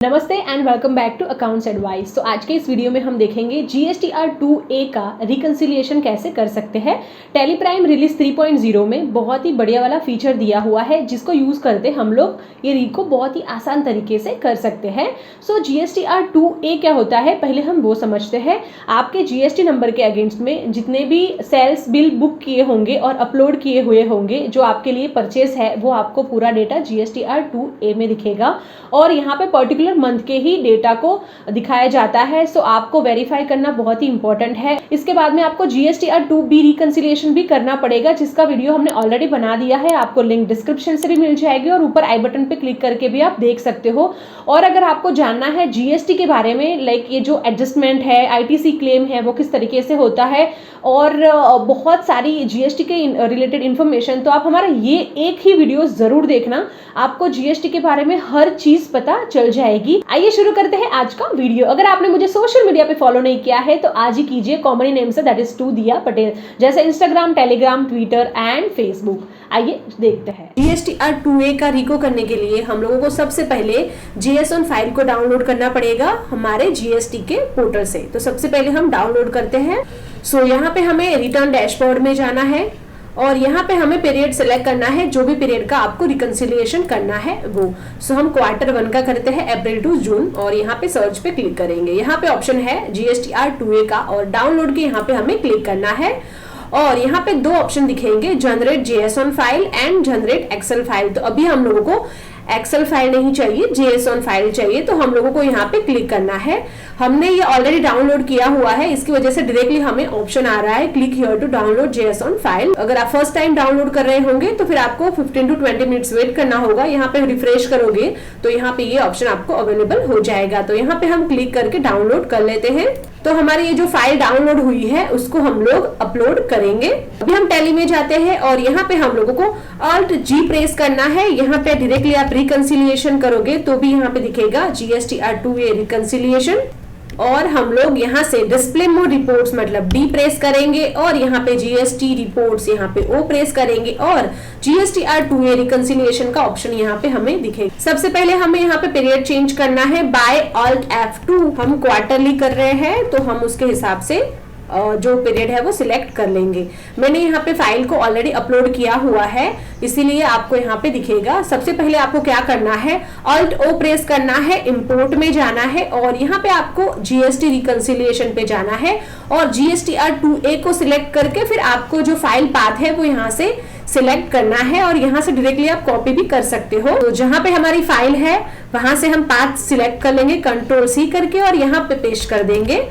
नमस्ते and welcome back to Accounts Advice. तो आज के इस वीडियो में हम देखेंगे GSTR 2A का रिकंसिलिएशन कैसे कर सकते हैं। टैली प्राइम रिलीज 3.0 में बहुत ही बढ़िया वाला फीचर दिया हुआ है जिसको यूज़ करते हम लोग ये रीको बहुत ही आसान तरीके से कर सकते हैं। सो GSTR 2A क्या होता है पहले हम वो समझते हैं। आपके GST नंबर के अगेंस्ट में जितने भी सेल्स बिल बुक किए होंगे और अपलोड किए हुए होंगे जो आपके लिए परचेस है वो आपको पूरा डेटा GSTR 2A में दिखेगा और यहाँ पे पर्टिकुलर मंथ के ही डेटा को दिखाया जाता है। सो आपको वेरीफाई करना बहुत ही इंपॉर्टेंट है। इसके बाद में आपको GSTR 2B रिकंसिलिएशन भी करना पड़ेगा जिसका वीडियो हमने ऑलरेडी बना दिया है। आपको लिंक डिस्क्रिप्शन से भी मिल जाएगी और ऊपर आई बटन पे क्लिक करके भी आप देख सकते हो। और अगर आपको जानना है GST के बारे में लाइक ये जो एडजस्टमेंट है ITC क्लेम है वो किस तरीके से होता है और बहुत सारी GST के रिलेटेड इन्फॉर्मेशन, तो आप हमारा ये एक ही वीडियो जरूर देखना। आपको GST के बारे में हर चीज पता चल जाएगी। आइए शुरू करते हैं आज का वीडियो। अगर आपने मुझे सोशल मीडिया पे फॉलो नहीं किया है तो आज ही कीजिए। कॉमन नेम से that is to Diya Patel, जैसे Instagram, Telegram, Twitter and Facebook. आइए देखते हैं। GSTR 2A का रिको करने के लिए हम लोगों को सबसे पहले JSON फाइल को डाउनलोड करना पड़ेगा हमारे GST के पोर्टल से। तो सबसे पहले हम डाउनलोड करते हैं। सो यहाँ पे हमें रिटर्न डैशबोर्ड में जाना है और यहाँ पे हमें पीरियड सेलेक्ट करना है, जो भी पीरियड का आपको रिकंसिलिएशन करना है वो। सो हम Q1 का करते हैं, अप्रैल टू जून, और यहाँ पे सर्च पे क्लिक करेंगे। यहाँ पे ऑप्शन है GSTR 2A का और डाउनलोड के यहाँ पे हमें क्लिक करना है और यहाँ पे दो ऑप्शन दिखेंगे, generate JSON file and generate Excel file. तो अभी हम लोगों को एक्सेल फाइल नहीं चाहिए, JSON फाइल चाहिए, तो हम लोगों को यहाँ पे क्लिक करना है। हमने ये ऑलरेडी डाउनलोड किया हुआ है, इसकी वजह से डायरेक्टली हमें ऑप्शन आ रहा है click here to download JSON file. अगर आप फर्स्ट टाइम डाउनलोड कर रहे होंगे तो फिर आपको 15 to 20 मिनट्स वेट करना होगा। यहाँ पे रिफ्रेश करोगे तो यहाँ पे ये ऑप्शन आपको अवेलेबल हो जाएगा। तो यहाँ पे हम क्लिक करके डाउनलोड कर लेते हैं। तो हमारी ये जो फाइल डाउनलोड हुई है उसको हम लोग अपलोड करेंगे। अभी हम टैली में जाते हैं और यहाँ पे हम लोगों को Alt G प्रेस करना है। यहाँ पे डायरेक्टली आप रिकंसिलिएशन करोगे तो भी यहाँ पे दिखेगा GSTR 2A रिकंसिलिएशन, और हम लोग यहाँ से डिस्प्ले मोड रिपोर्ट्स मतलब D प्रेस करेंगे और यहाँ पे GST रिपोर्ट्स यहाँ पे O प्रेस करेंगे और GSTR 2A रिकंसिलिएशन का ऑप्शन यहाँ पे हमें दिखेगा। सबसे पहले हमें यहाँ पे पीरियड चेंज करना है बाय Alt F2। हम क्वार्टरली कर रहे हैं तो हम उसके हिसाब से जो पीरियड है वो सिलेक्ट कर लेंगे। मैंने यहाँ पे फाइल को ऑलरेडी अपलोड किया हुआ है इसीलिए आपको यहाँ पे दिखेगा। सबसे पहले आपको क्या करना है, Alt O प्रेस करना है, इंपोर्ट में जाना है और यहाँ पे आपको GST रिकंसिलिएशन पे जाना है और GSTR 2A को सिलेक्ट करके फिर आपको जो फाइल पाथ है वो यहाँ से सिलेक्ट करना है और यहाँ से डायरेक्टली आप कॉपी भी कर सकते हो। तो जहाँ पे हमारी फाइल है वहां से हम पाथ सिलेक्ट कर लेंगे Ctrl C करके और यहाँ पे पेस्ट कर देंगे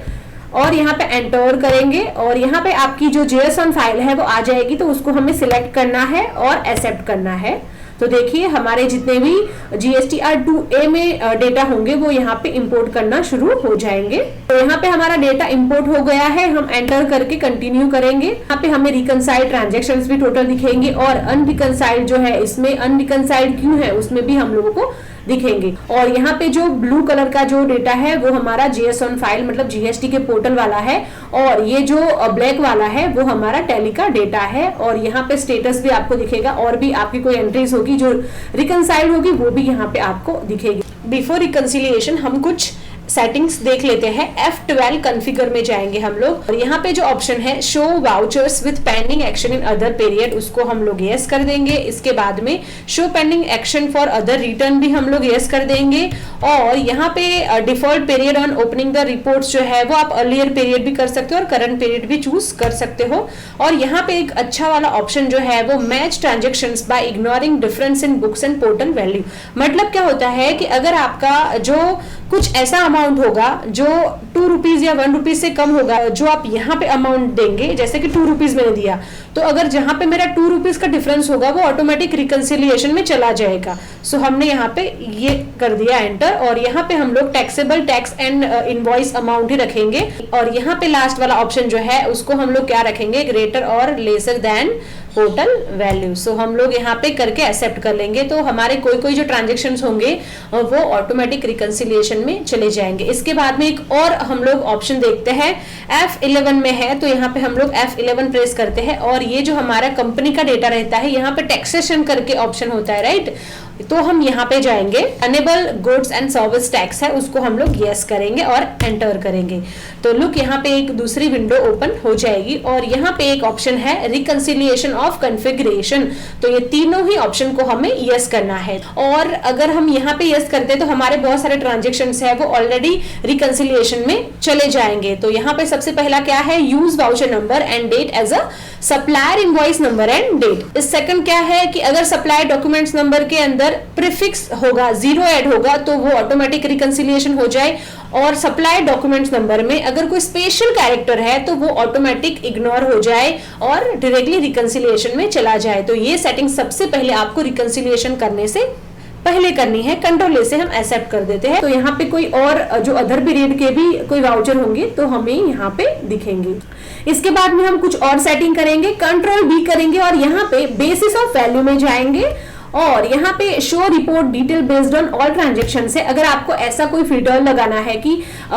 और यहाँ पे एंटर करेंगे और यहाँ पे आपकी जो JSON फाइल है वो आ जाएगी। तो उसको हमें सिलेक्ट करना है और एक्सेप्ट करना है। तो देखिए हमारे जितने भी GSTR 2A में डेटा होंगे वो यहाँ पे इंपोर्ट करना शुरू हो जाएंगे। तो यहाँ पे हमारा डेटा इंपोर्ट हो गया है, हम एंटर करके कंटिन्यू करेंगे। यहाँ पे हमें रिकंसाइल्ड ट्रांजैक्शंस भी टोटल दिखेंगे और अनरिकंसाइल्ड जो है इसमें अनरिकंसाइल्ड क्यों है उसमें भी हम लोगों को दिखेंगे। और यहाँ पे जो ब्लू कलर का जो डेटा है वो हमारा JSON फाइल मतलब GST के पोर्टल वाला है और ये जो ब्लैक वाला है वो हमारा टैली का डेटा है। और यहाँ पे स्टेटस भी आपको दिखेगा और भी आपकी कोई एंट्रीज होगी जो रिकंसाइल्ड होगी वो भी यहाँ पे आपको दिखेगी। बिफोर रिकंसिलिएशन हम कुछ सेटिंग्स देख लेते हैं। F12 कॉन्फ़िगर में जाएंगे हम लोग और यहाँ पे जो ऑप्शन है show vouchers with pending action in other period उसको हम लोग यस कर देंगे। इसके बाद में show pending action for other return भी हम लोग यस कर देंगे और यहाँ पे default period on opening the reports जो है वो आप अर्लियर पीरियड भी कर सकते हो और करंट पीरियड भी चूज कर सकते हो। और यहाँ पे एक अच्छा वाला ऑप्शन जो है वो match transactions by ignoring difference in books and portal value. मतलब क्या होता है कि अगर आपका जो कुछ ऐसा अमाउंट होगा जो 2 रुपीज या 1 रुपीज से कम होगा जो आप यहाँ पे अमाउंट देंगे, जैसे कि 2 रुपीज मैंने दिया, तो अगर जहाँ पे मेरा 2 रुपीज का डिफरेंस होगा वो ऑटोमेटिक रिकंसिलिएशन में चला जाएगा। सो हमने यहाँ पे ये कर दिया एंटर और यहाँ पे हम लोग taxable tax and invoice amount ही रखेंगे और यहाँ पे लास्ट वाला ऑप्शन जो है उसको हम लोग क्या रखेंगे, ग्रेटर और लेसर देन पोर्टल वैल्यू। सो हम लोग यहाँ पे करके एक्सेप्ट कर लेंगे तो हमारे कोई जो ट्रांजेक्शन्स होंगे वो ऑटोमेटिक रिकंसिलिएशन में चले जाएंगे। इसके बाद में एक और हम लोग ऑप्शन देखते हैं, F11 में है तो यहाँ पे हम लोग F11 प्रेस करते हैं और ये जो हमारा कंपनी का डेटा रहता है यहाँ पे टैक्सेशन करके ऑप्शन होता है, राइट। तो हम यहाँ पे जाएंगे, enable goods and service tax है उसको हम लोग यस करेंगे और एंटर करेंगे। तो लुक यहाँ पे एक दूसरी विंडो ओपन हो जाएगी और यहाँ पे एक ऑप्शन है रिकंसिलिएशन ऑफ कॉन्फ़िगरेशन। तो ये तीनों ही ऑप्शन को हमें यस करना है और अगर हम यहाँ पे यस करते हैं तो हमारे बहुत सारे ट्रांजेक्शन्स है वो ऑलरेडी रिकंसिलिएशन में चले जाएंगे। तो यहाँ पे सबसे पहला क्या है, use voucher number and date as a supplier invoice number and date. इस सेकंड क्या है कि अगर सप्लायर डॉक्यूमेंट्स नंबर के अंदर प्रीफिक्स होगा, जीरो ऐड होगा तो वो ऑटोमेटिक रिकंसिलिएशन हो जाए, और सप्लायर डॉक्यूमेंट्स नंबर में अगर कोई स्पेशल कैरेक्टर है तो वो ऑटोमेटिक इग्नोर हो जाए और डायरेक्टली रिकंसिलिएशन में चला जाए। तो ये सेटिंग सबसे पहले आपको रिकंसिलिएशन करने से पहले करनी है। कंट्रोल ए से हम एक्सेप्ट कर देते हैं। तो यहाँ पे कोई और जो अदर पीरियड के भी कोई वाउचर होंगे तो हमें यहाँ पे दिखेंगे। इसके बाद में हम कुछ और सेटिंग करेंगे, कंट्रोल बी करेंगे और यहाँ पे बेसिस ऑफ वैल्यू में जाएंगे और यहाँ पे show report detail based on all transaction है। अगर आपको ऐसा कोई फिल्टर लगाना है कि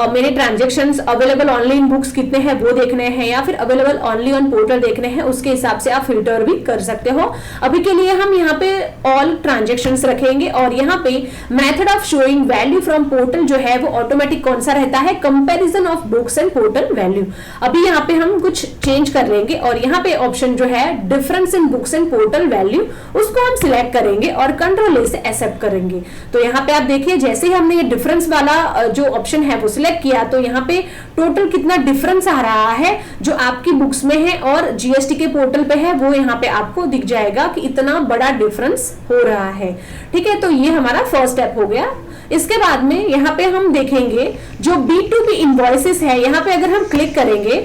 मेरे transactions available only in books कितने हैं वो देखने हैं या फिर अवेलेबल ऑनली ऑन पोर्टल देखने हैं, उसके हिसाब से आप फिल्टर भी कर सकते हो। अभी के लिए हम यहाँ पे ऑल ट्रांजेक्शंस रखेंगे और यहाँ पे method of showing value from portal जो है वो ऑटोमेटिक कौन सा रहता है, comparison of books and portal value. अभी यहाँ पे हम कुछ चेंज कर लेंगे और यहाँ पे ऑप्शन जो है difference in books and portal value उसको हम सिलेक्ट करेंगे और कंट्रोल ए से एक्सेप्ट करेंगे। तो यहाँ पे आप देखिए जैसे ही हमने ये डिफरेंस वाला जो ऑप्शन है वो सिलेक्ट किया तो यहाँ पे टोटल कितना डिफरेंस आ रहा है जो आपकी बुक्स में है और जीएसटी के पोर्टल पे है वो यहाँ पे आपको दिख जाएगा कि इतना बड़ा डिफरेंस हो रहा है। ठीक है, तो ये हमारा फर्स्ट स्टेप हो गया। इसके बाद में यहाँ पे हम देखेंगे जो B2B इनवॉइसेस है, यहाँ पे अगर हम क्लिक करेंगे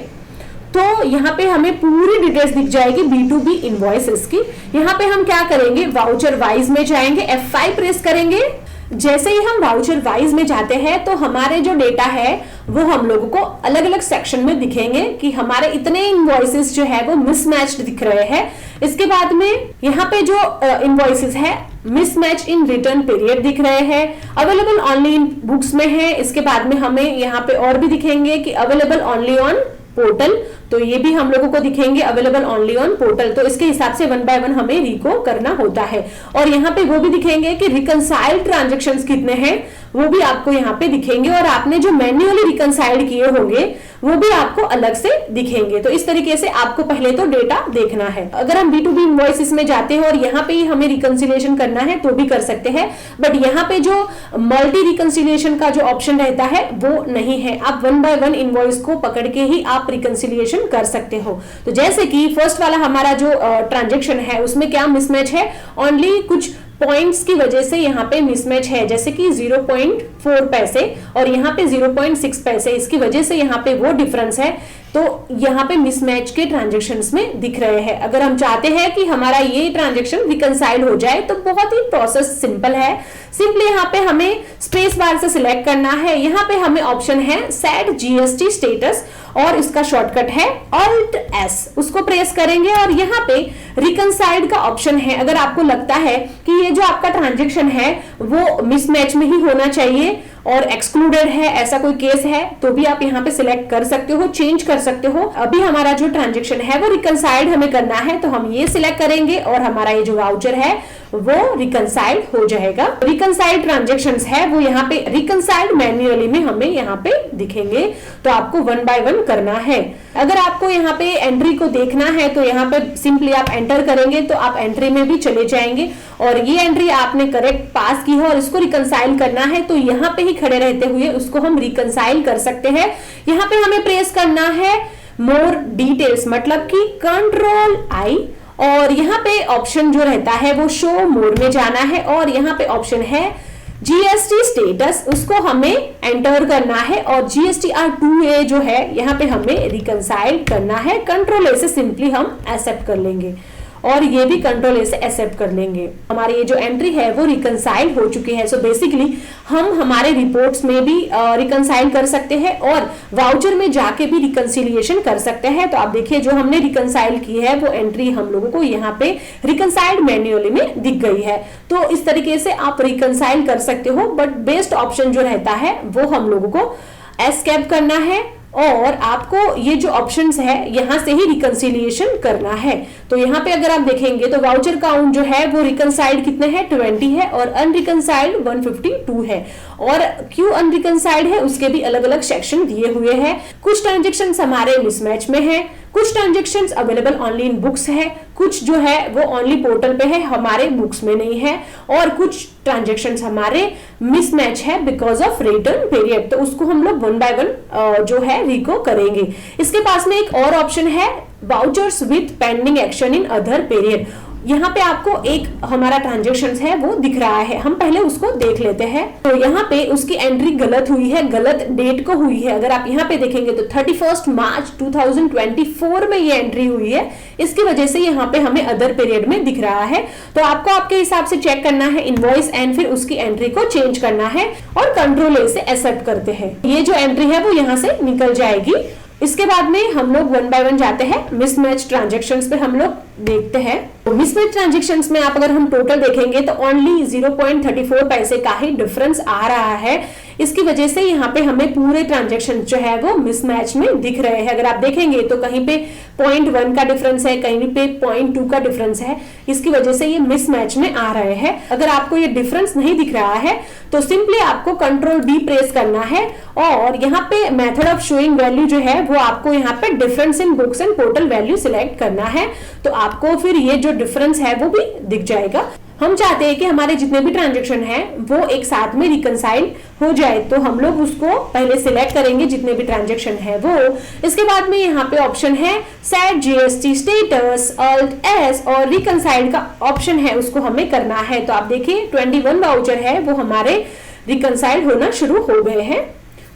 तो यहाँ पे हमें पूरी डिटेल्स दिख जाएगी B2B इनवॉइसेस की। यहाँ पे हम क्या करेंगे, वाउचर वाइज में जाएंगे, F5 प्रेस करेंगे। जैसे ही हम वाउचर वाइज में जाते हैं तो हमारे जो डेटा है वो हम लोगों को अलग अलग सेक्शन में दिखेंगे कि हमारे इतने इनवॉइसेस जो है वो मिसमैच्ड दिख रहे हैं। इसके बाद में यहाँ पे जो इनवॉइसेस है मिसमैच इन रिटर्न पीरियड दिख रहे हैं, अवेलेबल ओनली इन बुक्स में है। इसके बाद में हमें यहाँ पे और भी दिखेंगे कि अवेलेबल ओनली ऑन पोर्टल, तो ये भी हम लोगों को दिखेंगे अवेलेबल ओनली ऑन पोर्टल। तो इसके हिसाब से वन बाय वन हमें रिको करना होता है। और यहाँ पे वो भी दिखेंगे कि रिकंसाइल्ड ट्रांजैक्शंस कितने हैं वो भी आपको यहाँ पे दिखेंगे और आपने जो मैन्युअली रिकंसाइल्ड किए होंगे वो भी आपको अलग से दिखेंगे। तो इस तरीके से आपको पहले तो डेटा देखना है। अगर हम B2B इनवॉइसेस में जाते हैं और यहाँ पे ही हमें रिकंसिलिएशन करना है तो भी कर सकते हैं, बट यहाँ पे जो मल्टी रिकंसिलिएशन का जो ऑप्शन रहता है वो नहीं है। आप वन बाय वन इनवॉइस को पकड़ के ही आप रिकंसिलिएशन कर सकते हो। तो जैसे कि फर्स्ट वाला हमारा जो ट्रांजेक्शन है उसमें क्या मिसमैच है, ओनली कुछ पॉइंट्स की वजह से यहाँ पे मिसमैच है, जैसे कि 0.4 पैसे और यहाँ पे 0.6 पैसे, इसकी वजह से यहाँ पे वो डिफरेंस है। तो यहाँ पे मिसमैच के ट्रांजैक्शंस में दिख रहे हैं। अगर हम चाहते हैं कि हमारा ये ट्रांजैक्शन रिकंसाइल हो जाए तो बहुत ही प्रोसेस सिंपल है। सिंपली यहाँ पे हमें स्पेस बार से सिलेक्ट करना है। यहाँ पे हमें ऑप्शन है सेट जीएसटी स्टेटस और इसका शॉर्टकट है Alt S, उसको प्रेस करेंगे और यहाँ पे रिकंसाइल्ड का ऑप्शन है। अगर आपको लगता है कि ये जो आपका ट्रांजैक्शन है वो मिसमैच में ही होना चाहिए और एक्सक्लूडेड है, ऐसा कोई केस है तो भी आप यहाँ पे सिलेक्ट कर सकते हो, चेंज कर सकते हो। अभी हमारा जो ट्रांजैक्शन है वो रिकंसाइल्ड हमें करना है तो हम ये सिलेक्ट करेंगे और हमारा ये जो वाउचर है वो रिकंसाइल्ड हो जाएगा। रिकंसाइल्ड ट्रांजैक्शंस है वो यहाँ पे रिकंसाइल्ड मैन्युअली में हमें यहाँ पे दिखेंगे। तो आपको वन बाय वन करना है। अगर आपको यहाँ पे एंट्री को देखना है तो यहाँ पे सिंपली आप एंटर करेंगे तो आप एंट्री में भी चले जाएंगे और ये एंट्री आपने करेक्ट पास की है और इसको रिकंसाइल करना है तो यहाँ पे ही खड़े रहते हुए उसको हम रिकंसाइल कर सकते हैं। यहाँ पे हमें प्रेस करना है मोर डिटेल्स, मतलब कि कंट्रोल आई और यहाँ पे ऑप्शन जो रहता है वो शो मोर में जाना है और यहाँ पे ऑप्शन है जीएसटी स्टेटस, उसको हमें एंटर करना है और GSTR 2A जो है यहाँ पे हमें रिकंसाइल करना है। कंट्रोल ए से सिंपली हम एक्सेप्ट कर लेंगे और ये भी कंट्रोल ए से एक्सेप्ट कर लेंगे। हमारी ये जो एंट्री है वो रिकंसाइल हो चुकी है। सो बेसिकली हम हमारे रिपोर्ट्स में भी रिकंसाइल कर सकते हैं और वाउचर में जाके भी रिकंसिलिएशन कर सकते हैं। तो आप देखिए जो हमने रिकंसाइल की है वो एंट्री हम लोगों को यहाँ पे रिकंसाइल्ड मैन्युअली में दिख गई है। तो इस तरीके से आप रिकंसाइल कर सकते हो, बट बेस्ट ऑप्शन जो रहता है वो हम लोगों को एस्केप करना है और आपको ये जो ऑप्शंस है यहाँ से ही रिकंसिलिएशन करना है। तो यहाँ पे अगर आप देखेंगे तो वाउचर काउंट जो है वो रिकंसाइल्ड कितने हैं 20 है और अनरिकंसाइल्ड 152 है। और क्यों अनरिकंसाइल्ड है उसके भी अलग अलग सेक्शन दिए हुए हैं। कुछ ट्रांजेक्शन हमारे मिसमैच में है, कुछ transactions available only in books है, कुछ जो है वो ओनली पोर्टल पे है हमारे बुक्स में नहीं है, और कुछ ट्रांजेक्शंस हमारे मिसमैच है बिकॉज ऑफ रिटर्न पीरियड। तो उसको हम लोग वन बाय वन जो है रिको करेंगे। इसके पास में एक और ऑप्शन है vouchers with pending action in other period. यहाँ पे आपको एक हमारा ट्रांजेक्शन है वो दिख रहा है, हम पहले उसको देख लेते हैं। तो यहाँ पे उसकी एंट्री गलत हुई है, गलत डेट को हुई है। अगर आप यहाँ पे देखेंगे तो 31 मार्च 2024 में ये एंट्री हुई है, इसकी वजह से यहाँ पे हमें अदर पीरियड में दिख रहा है। तो आपको आपके हिसाब से चेक करना है इनवॉइस एंड फिर उसकी एंट्री को चेंज करना है और कंट्रोल ए से एक्सेप्ट करते हैं। ये जो एंट्री है वो यहाँ से निकल जाएगी। इसके बाद में हम लोग वन बाय वन जाते हैं, मिसमैच ट्रांजेक्शंस पे हम लोग देखते हैं। तो मिसमैच ट्रांजेक्शंस में आप अगर हम टोटल देखेंगे तो ओनली 0.34 पैसे का ही डिफरेंस आ रहा है। इसकी वजह से यहाँ पे हमें पूरे ट्रांजेक्शन जो है वो मिसमैच में दिख रहे हैं। अगर आप देखेंगे तो कहीं पे 0.1 का डिफरेंस है, कहीं पे 0.2 का डिफरेंस है, इसकी वजह से ये मिसमैच में आ रहे हैं। अगर आपको ये डिफरेंस नहीं दिख रहा है तो सिंपली आपको कंट्रोल डी प्रेस करना है और यहाँ पे मेथड ऑफ शोइंग वैल्यू जो है वो आपको यहाँ पे difference in books and portal value select करना है। तो आपको फिर ये जो डिफरेंस है वो भी दिख जाएगा। हम चाहते हैं कि हमारे जितने भी ट्रांजेक्शन हैं वो एक साथ में रिकंसाइल हो जाए, तो हम लोग उसको पहले सिलेक्ट करेंगे जितने भी ट्रांजेक्शन है वो। इसके बाद में यहाँ पे ऑप्शन है set GST status, alt S और रिकंसाइल का ऑप्शन है, उसको हमें करना है। तो आप देखिए 21 वाउचर है वो हमारे रिकंसाइल होना शुरू हो गए हैं।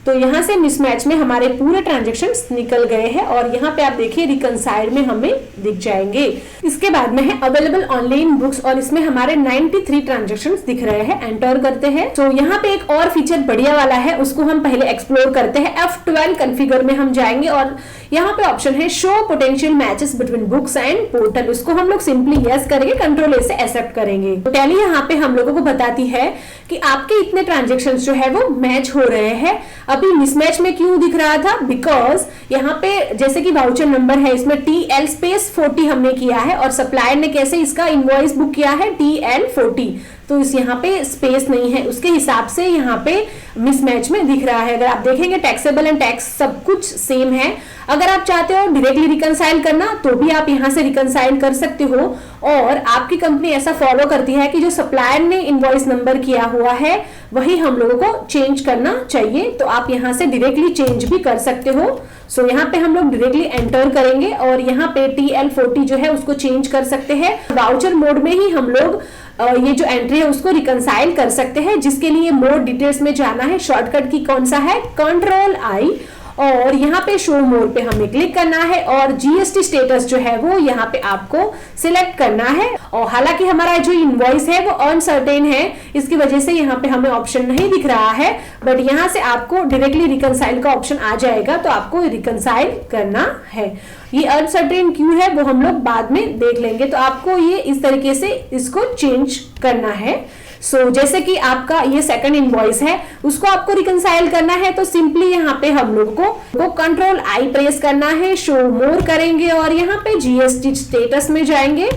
तो यहाँ से मिसमैच में हमारे पूरे ट्रांजेक्शन्स निकल गए हैं और यहाँ पे आप देखिए रिकंसाइल में हमें दिख जाएंगे। इसके बाद में है अवेलेबल ऑनलाइन बुक्स और इसमें हमारे 93 ट्रांजेक्शन्स दिख रहे हैं। एंटर करते हैं तो यहाँ पे एक और फीचर बढ़िया वाला है, उसको हम पहले एक्सप्लोर करते हैं। F12 कॉन्फ़िगर में हम जाएंगे और यहाँ पे ऑप्शन है show potential matches between books and portal, उसको हम लोग सिंपली यस करेंगे, कंट्रोल ए से एक्सेप्ट करेंगे। तो टैली यहाँ पे हम लोगों को बताती है कि आपके इतने ट्रांजेक्शन जो है वो मैच हो रहे हैं। अभी मिसमैच में क्यों दिख रहा था, बिकॉज यहाँ पे जैसे कि वाउचर नंबर है इसमें TL स्पेस 40 हमने किया है और सप्लायर ने कैसे इसका इनवॉइस बुक किया है TL 40, तो इस यहाँ पे स्पेस नहीं है, उसके हिसाब से यहाँ पे मिसमैच में दिख रहा है। अगर आप देखेंगे टैक्सेबल एंड टैक्स सब कुछ सेम है। अगर आप चाहते हो डायरेक्टली रिकंसाइल करना तो भी आप यहाँ से रिकंसाइल कर सकते हो और आपकी कंपनी ऐसा फॉलो करती है कि जो सप्लायर ने इनवॉइस नंबर किया हुआ है वही हम लोगों को चेंज करना चाहिए, तो आप यहाँ से डायरेक्टली चेंज भी कर सकते हो। सो यहाँ पे हम लोग डायरेक्टली एंटर करेंगे और यहाँ पे TL 40 जो है उसको चेंज कर सकते हैं। वाउचर मोड में ही हम लोग ये जो एंट्री है उसको रिकंसाइल कर सकते हैं, जिसके लिए मोर डिटेल्स में जाना है। शॉर्टकट की कौन सा है, कंट्रोल आई, और यहाँ पे शो मोर पे हमें क्लिक करना है और जीएसटी स्टेटस जो है वो यहाँ पे आपको सिलेक्ट करना है। और हालांकि हमारा जो इनवॉइस है वो अनसर्टेन है, इसकी वजह से यहाँ पे हमें ऑप्शन नहीं दिख रहा है, बट यहाँ से आपको डायरेक्टली रिकंसाइल का ऑप्शन आ जाएगा, तो आपको रिकंसाइल करना है। ये अनसर्टेन क्यों है वो हम लोग बाद में देख लेंगे। तो आपको ये इस तरीके से इसको चेंज करना है। जैसे कि आपका ये सेकंड इनवॉइस है उसको आपको रिकंसाइल करना है, तो सिंपली यहाँ पे हम लोगों को कंट्रोल आई प्रेस करना है, शो मोर करेंगे और यहाँ पे जीएसटी स्टेटस में जाएंगे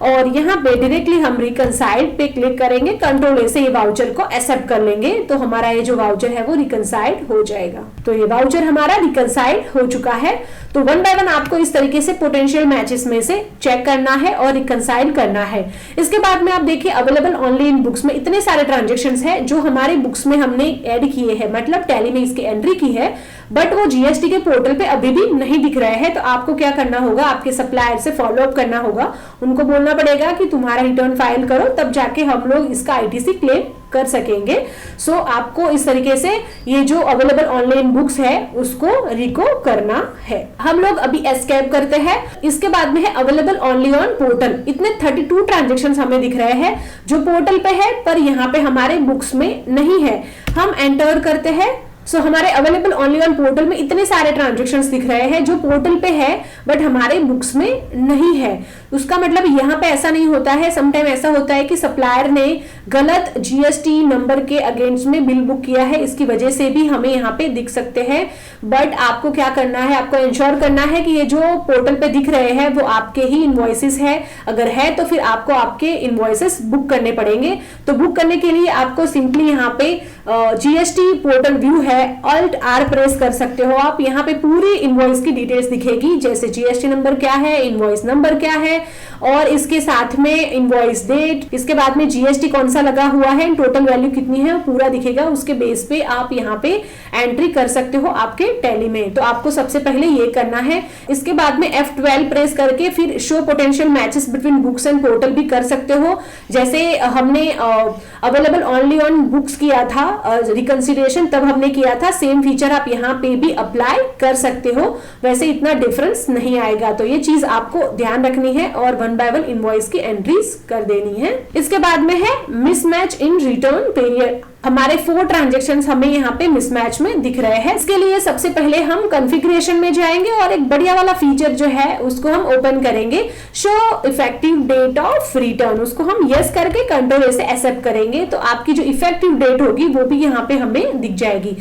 और यहाँ पे डायरेक्टली हम रिकंसाइल पे क्लिक करेंगे, कंट्रोल ए से ये वाउचर को एक्सेप्ट कर लेंगे, तो हमारा ये जो वाउचर है वो रिकंसाइल हो जाएगा। तो ये वाउचर हमारा रिकंसाइल हो चुका है। तो वन बाय वन आपको इस तरीके से पोटेंशियल मैचेस में से चेक करना है और रिकंसाइल करना है। इसके बाद में आप देखिए अवेलेबल ऑनलाइन बुक्स में इतने सारे ट्रांजेक्शन्स हैं जो हमारे बुक्स में हमने ऐड किए हैं, मतलब टैली में इसकी एंट्री की है, बट वो जीएसटी के पोर्टल पे अभी भी नहीं दिख रहे हैं। तो आपको क्या करना होगा, आपके सप्लायर से फॉलो अप करना होगा, उनको बोलना पड़ेगा कि तुम्हारा रिटर्न फाइल करो, तब जाके हम लोग इसका आईटीसी क्लेम कर सकेंगे। आपको इस तरीके से ये जो अवेलेबल ऑनलाइन बुक्स है उसको रिको करना है। हम लोग अभी एस्केप करते हैं। इसके बाद में है अवेलेबल ओनली ऑन पोर्टल। इतने 32 ट्रांजेक्शन्स हमें दिख रहे हैं जो पोर्टल पे है, पर यहाँ पे हमारे बुक्स में नहीं है। हम एंटर करते हैं सो हमारे अवेलेबल ओनली ऑन पोर्टल में इतने सारे ट्रांजेक्शन्स दिख रहे हैं जो पोर्टल पे है बट हमारे बुक्स में नहीं है। उसका मतलब यहाँ पे ऐसा नहीं होता है, समटाइम ऐसा होता है कि सप्लायर ने गलत जीएसटी नंबर के अगेंस्ट में बिल बुक किया है, इसकी वजह से भी हमें यहाँ पे दिख सकते हैं। बट आपको क्या करना है, आपको इंश्योर करना है कि ये जो पोर्टल पे दिख रहे हैं वो आपके ही इनवॉइसेस है। अगर है तो फिर आपको आपके इनवॉइसेस बुक करने पड़ेंगे। तो बुक करने के लिए आपको सिंपली यहाँ पे जीएसटी पोर्टल व्यू है, Alt R प्रेस कर सकते हो आप। यहाँ पे पूरी इनवॉइस की डिटेल्स दिखेगी, जैसे जीएसटी नंबर क्या है, इनवॉइस नंबर क्या है और इसके साथ में इनवॉइस डेट, इसके बाद में जीएसटी कौन सा लगा हुआ है, टोटल वैल्यू कितनी है, पूरा दिखेगा। उसके बेस पे आप यहाँ पे एंट्री कर सकते हो आपके टैली में। तो आपको सबसे पहले ये करना है। इसके बाद में F12 प्रेस करके फिर show potential matches between books and portal भी कर सकते हो। जैसे हमने अवेलेबल ओनली ऑन बुक्स किया था रिकंसिलिएशन, तब हमने किया था, सेम फीचर आप यहाँ पे भी अप्लाई कर सकते हो। वैसे इतना डिफरेंस नहीं आएगा, तो ये चीज आपको ध्यान रखनी है और वन बाय वन इनवॉइस की एंट्रीज कर देनी है। इसके बाद में है मिसमैच इन रिटर्न पीरियड। हमारे 4 ट्रांजेक्शन्स हमें यहाँ पे मिसमैच में दिख रहे हैं। इसके लिए सबसे पहले हम कॉन्फ़िगरेशन में जाएंगे और एक बढ़िया वाला फीचर जो है उसको हम ओपन करेंगे, show effective date of return. उसको हम यस करके कंट्रोल ए से एक्सेप्ट करेंगे तो आपकी जो इफेक्टिव डेट होगी वो भी यहाँ पे हमें दिख जाएगी।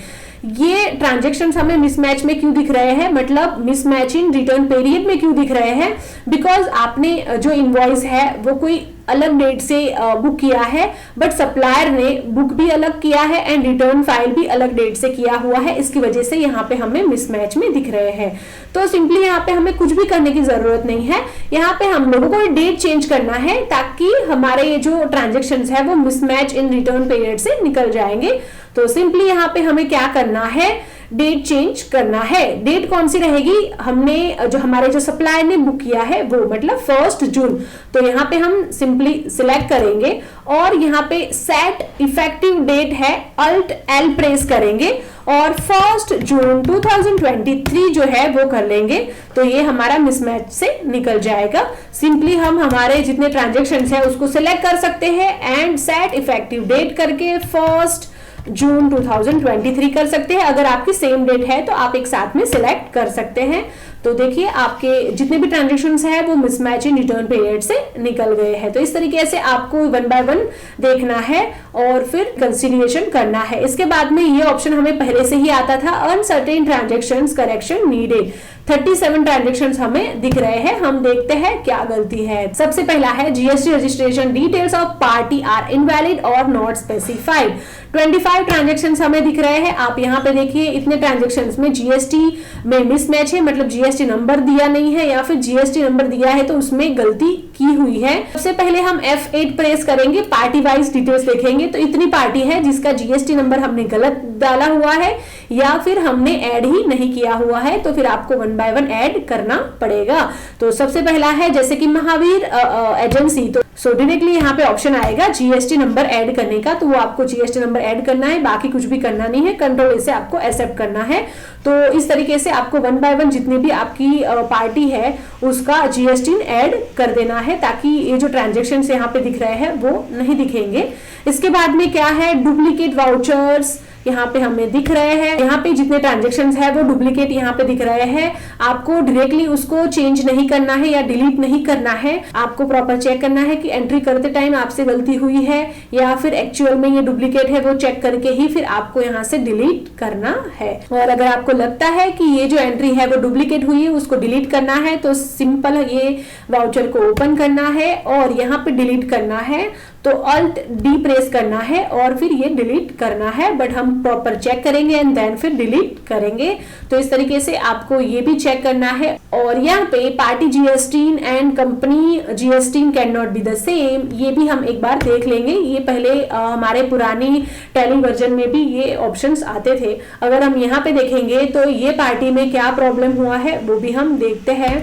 ये ट्रांजेक्शन्स हमें मिसमैच में क्यों दिख रहे हैं, मतलब मिसमैच इन रिटर्न पीरियड में क्यों दिख रहे हैं, बिकॉज आपने जो इनवॉइस है वो कोई अलग डेट से बुक किया है बट सप्लायर ने बुक भी अलग किया है एंड रिटर्न फाइल भी अलग डेट से किया हुआ है। इसकी वजह से यहाँ पे हमें मिसमैच में दिख रहे हैं। तो सिंपली यहाँ पे हमें कुछ भी करने की जरूरत नहीं है। यहाँ पे हम लोगों को डेट चेंज करना है ताकि हमारे ये जो ट्रांजेक्शन्स है वो मिसमैच इन रिटर्न पीरियड से निकल जाएंगे। तो सिंपली यहाँ पे हमें क्या करना है, डेट चेंज करना है। डेट कौन सी रहेगी, हमने जो हमारे जो सप्लायर ने बुक किया है वो मतलब 1 जून। तो यहाँ पे हम सिंपली सिलेक्ट करेंगे और यहाँ पे सेट इफेक्टिव डेट है, Alt L प्रेस करेंगे और 1 जून 2023 जो है वो कर लेंगे। तो ये हमारा मिसमैच से निकल जाएगा। सिंपली हम हमारे जितने ट्रांजेक्शन्स है उसको सिलेक्ट कर सकते हैं एंड सेट इफेक्टिव डेट करके 1 जून 2023 कर सकते हैं। अगर आपकी सेम डेट है तो आप एक साथ में सिलेक्ट कर सकते हैं। तो देखिए आपके जितने भी ट्रांजेक्शन्स है वो मिसमैच इन रिटर्न पीरियड से निकल गए हैं। तो इस तरीके से आपको वन बाय वन देखना है और फिर कंसिलिएशन करना है। इसके बाद में ये ऑप्शन हमें पहले से ही आता था, uncertain transactions correction needed. 37 transactions हमें दिख रहे हैं। हम देखते हैं क्या गलती है। सबसे पहला है GST registration details of party are invalid और नॉट स्पेसिफाइड। 25 ट्रांजेक्शन्स हमें दिख रहे हैं। आप यहाँ पे देखिए इतने ट्रांजेक्शन्स में जीएसटी में मिसमैच है, मतलब जीएसटी नंबर दिया नहीं है या फिर जीएसटी नंबर दिया है तो उसमें गलती की हुई है। सबसे पहले हम F8 प्रेस करेंगे, पार्टी वाइज डिटेल्स देखेंगे। तो इतनी पार्टी है जिसका जीएसटी नंबर हमने गलत डाला हुआ है या फिर हमने ऐड ही नहीं किया हुआ है, तो फिर आपको वन बाय वन ऐड करना पड़ेगा। तो सबसे पहला है जैसे कि महावीर एजेंसी, तो सो डायरेक्टली यहाँ पे ऑप्शन आएगा जीएसटी नंबर ऐड करने का, तो वो आपको जीएसटी नंबर ऐड करना है, बाकी कुछ भी करना नहीं है। कंट्रोल से आपको एक्सेप्ट करना है। तो इस तरीके से आपको वन बाय वन जितनी भी आपकी पार्टी है उसका जीएसटी ऐड कर देना है ताकि ये जो ट्रांजेक्शन यहाँ पे दिख रहे हैं वो नहीं दिखेंगे। इसके बाद में क्या है, डुप्लीकेट वाउचर्स यहाँ पे हमें दिख रहे हैं। यहाँ पे जितने ट्रांजेक्शन्स है वो डुप्लीकेट यहाँ पे दिख रहे हैं। आपको डायरेक्टली उसको चेंज नहीं करना है या डिलीट नहीं करना है। आपको प्रॉपर चेक करना है कि एंट्री करते टाइम आपसे गलती हुई है या फिर एक्चुअल में ये डुप्लीकेट है, वो चेक करके ही फिर आपको यहाँ से डिलीट करना है। और अगर आपको लगता है कि ये जो एंट्री है वो डुप्लीकेट हुई है, उसको डिलीट करना है, तो सिंपल ये वाउचर को ओपन करना है और यहाँ पे डिलीट करना है। तो Alt D प्रेस करना है और फिर ये डिलीट करना है, बट हम प्रॉपर चेक करेंगे एंड देन फिर डिलीट करेंगे। तो इस तरीके से आपको ये भी चेक करना है। और यहाँ पे party GST and company GST can not be the same, ये भी हम एक बार देख लेंगे। ये पहले हमारे पुरानी टैली वर्जन में भी ये ऑप्शंस आते थे। अगर हम यहाँ पे देखेंगे तो ये पार्टी में क्या प्रॉब्लम हुआ है वो भी हम देखते हैं।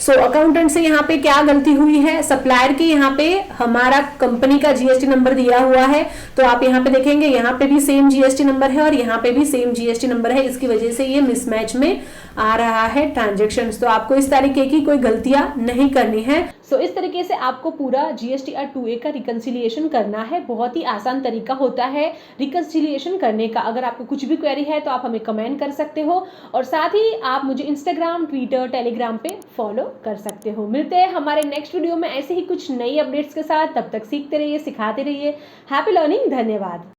सो अकाउंटेंट से यहाँ पे क्या गलती हुई है, सप्लायर के यहाँ पे हमारा कंपनी का जीएसटी नंबर दिया हुआ है, तो आप यहाँ पे देखेंगे यहाँ पे भी सेम जीएसटी नंबर है और यहाँ पे भी सेम जीएसटी नंबर है, इसकी वजह से ये मिसमैच में आ रहा है ट्रांजेक्शन्स। तो आपको इस तरीके की कोई गलतियां नहीं करनी है। सो इस तरीके से आपको पूरा जीएसटीआर 2A का रिकंसिलिएशन करना है। बहुत ही आसान तरीका होता है रिकंसिलिएशन करने का। अगर आपको कुछ भी क्वेरी है तो आप हमें कमेंट कर सकते हो और साथ ही आप मुझे इंस्टाग्राम, ट्विटर, टेलीग्राम पे फॉलो कर सकते हो। मिलते हैं हमारे नेक्स्ट वीडियो में ऐसे ही कुछ नई अपडेट्स के साथ। तब तक सीखते रहिए, सिखाते रहिए। Happy learning. धन्यवाद।